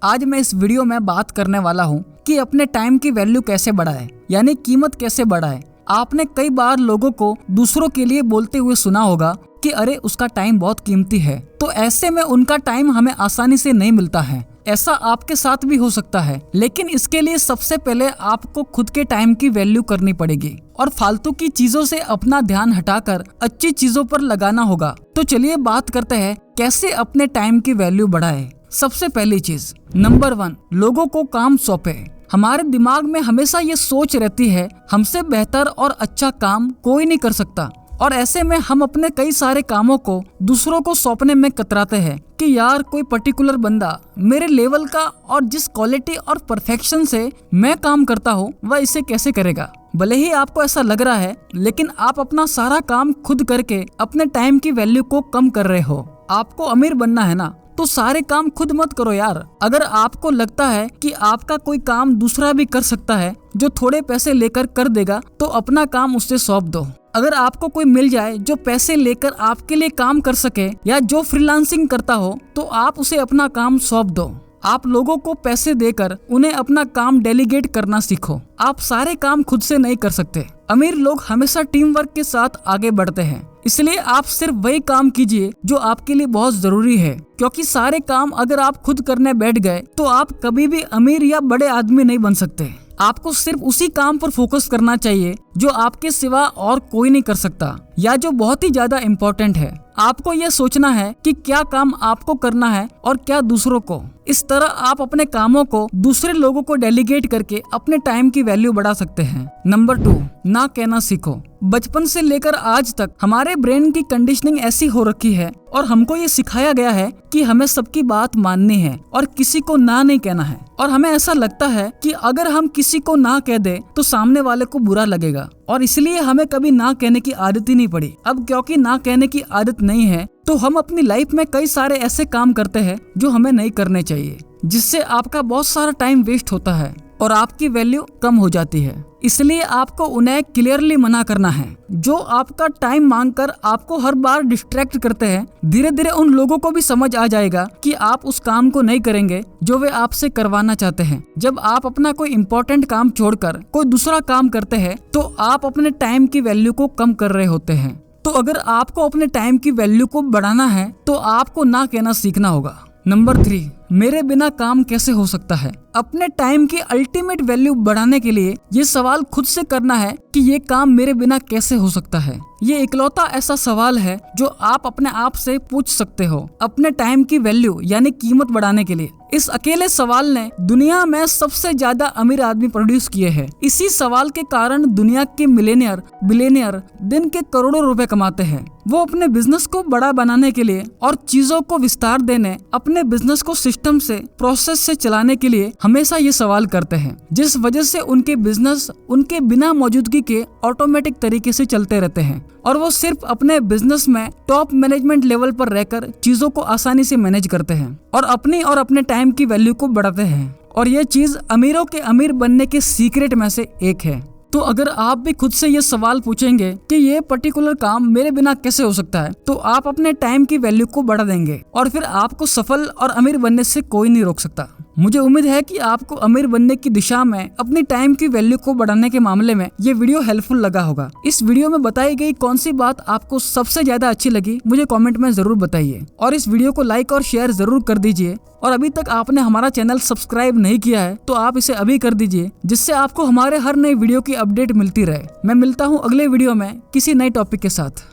आज मैं इस वीडियो में बात करने वाला हूँ कि अपने टाइम की वैल्यू कैसे बढ़ाएं, यानी कीमत कैसे बढ़ाएं। आपने कई बार लोगों को दूसरों के लिए बोलते हुए सुना होगा कि अरे उसका टाइम बहुत कीमती है, तो ऐसे में उनका टाइम हमें आसानी से नहीं मिलता है। ऐसा आपके साथ भी हो सकता है, लेकिन इसके लिए सबसे पहले आपको खुद के टाइम की वैल्यू करनी पड़ेगी और फालतू की चीजों से अपना ध्यान हटाकर अच्छी चीजों पर लगाना होगा। तो चलिए बात करते हैं कैसे अपने टाइम की वैल्यू बढ़ाएं। सबसे पहली चीज, नंबर 1, लोगों को काम सौंपे। हमारे दिमाग में हमेशा ये सोच रहती है हमसे बेहतर और अच्छा काम कोई नहीं कर सकता, और ऐसे में हम अपने कई सारे कामों को दूसरों को सौंपने में कतराते हैं कि यार कोई पर्टिकुलर बंदा मेरे लेवल का और जिस क्वालिटी और परफेक्शन से मैं काम करता हूँ वह इसे कैसे करेगा। भले ही आपको ऐसा लग रहा है, लेकिन आप अपना सारा काम खुद करके अपने टाइम की वैल्यू को कम कर रहे हो। आपको अमीर बनना है ना, तो सारे काम खुद मत करो यार। अगर आपको लगता है कि आपका कोई काम दूसरा भी कर सकता है जो थोड़े पैसे लेकर कर देगा, तो अपना काम उससे सौंप दो। अगर आपको कोई मिल जाए जो पैसे लेकर आपके लिए काम कर सके या जो फ्रीलांसिंग करता हो, तो आप उसे अपना काम सौंप दो। आप लोगों को पैसे देकर उन्हें अपना काम डेलीगेट करना सीखो। आप सारे काम खुद से नहीं कर सकते। अमीर लोग हमेशा टीम वर्क के साथ आगे बढ़ते हैं, इसलिए आप सिर्फ वही काम कीजिए जो आपके लिए बहुत जरूरी है, क्योंकि सारे काम अगर आप खुद करने बैठ गए तो आप कभी भी अमीर या बड़े आदमी नहीं बन सकते। आपको सिर्फ उसी काम पर फोकस करना चाहिए जो आपके सिवा और कोई नहीं कर सकता या जो बहुत ही ज्यादा इम्पोर्टेंट है। आपको यह सोचना है कि क्या काम आपको करना है और क्या दूसरों को। इस तरह आप अपने कामों को दूसरे लोगों को डेलीगेट करके अपने टाइम की वैल्यू बढ़ा सकते हैं। नंबर 2, ना कहना सीखो। बचपन से लेकर आज तक हमारे ब्रेन की कंडीशनिंग ऐसी हो रखी है और हमको ये सिखाया गया है कि हमें सबकी बात माननी है और किसी को ना नहीं कहना है, और हमें ऐसा लगता है कि अगर हम किसी को ना कह दे तो सामने वाले को बुरा लगेगा, और इसलिए हमें कभी ना कहने की आदत ही नहीं पड़ी। अब क्योंकि ना कहने की आदत नहीं है, तो हम अपनी लाइफ में कई सारे ऐसे काम करते हैं जो हमें नहीं करने चाहिए, जिससे आपका बहुत सारा टाइम वेस्ट होता है और आपकी वैल्यू कम हो जाती है। इसलिए आपको उन्हें क्लियरली मना करना है जो आपका टाइम मांगकर आपको हर बार डिस्ट्रैक्ट करते हैं। धीरे धीरे उन लोगों को भी समझ आ जाएगा कि आप उस काम को नहीं करेंगे जो वे आपसे करवाना चाहते हैं। जब आप अपना कोई इम्पोर्टेंट काम छोड़कर कोई दूसरा काम करते हैं, तो आप अपने टाइम की वैल्यू को कम कर रहे होते हैं। तो अगर आपको अपने टाइम की वैल्यू को बढ़ाना है तो आपको ना कहना सीखना होगा। नंबर 3, मेरे बिना काम कैसे हो सकता है। अपने टाइम की अल्टीमेट वैल्यू बढ़ाने के लिए ये सवाल खुद से करना है कि ये काम मेरे बिना कैसे हो सकता है। ये इकलौता ऐसा सवाल है जो आप अपने आप से पूछ सकते हो अपने टाइम की वैल्यू यानी कीमत बढ़ाने के लिए। इस अकेले सवाल ने दुनिया में सबसे ज्यादा अमीर आदमी प्रोड्यूस किए हैं। इसी सवाल के कारण दुनिया के मिलेनियर बिलियनियर दिन के करोड़ों रुपए कमाते हैं। वो अपने बिजनेस को बड़ा बनाने के लिए और चीजों को विस्तार देने, अपने बिजनेस को सिस्टम से, प्रोसेस से चलाने के लिए हमेशा ये सवाल करते हैं, जिस वजह से उनके बिजनेस उनके बिना मौजूदगी के ऑटोमेटिक तरीके से चलते रहते हैं, और वो सिर्फ अपने बिजनेस में टॉप मैनेजमेंट लेवल पर रहकर चीजों को आसानी से मैनेज करते हैं और अपने टाइम की वैल्यू को बढ़ाते हैं। और ये चीज अमीरों के अमीर बनने के सीक्रेट में से एक है। तो अगर आप भी खुद से ये सवाल पूछेंगे कि ये पर्टिकुलर काम मेरे बिना कैसे हो सकता है, तो आप अपने टाइम की वैल्यू को बढ़ा देंगे और फिर आपको सफल और अमीर बनने से कोई नहीं रोक सकता। मुझे उम्मीद है कि आपको अमीर बनने की दिशा में अपनी टाइम की वैल्यू को बढ़ाने के मामले में ये वीडियो हेल्पफुल लगा होगा। इस वीडियो में बताई गई कौन सी बात आपको सबसे ज्यादा अच्छी लगी, मुझे कमेंट में जरूर बताइए, और इस वीडियो को लाइक और शेयर जरूर कर दीजिए। और अभी तक आपने हमारा चैनल सब्सक्राइब नहीं किया है तो आप इसे अभी कर दीजिए, जिससे आपको हमारे हर नए वीडियो की अपडेट मिलती रहे। मैं मिलता हूँ अगले वीडियो में किसी नए टॉपिक के साथ।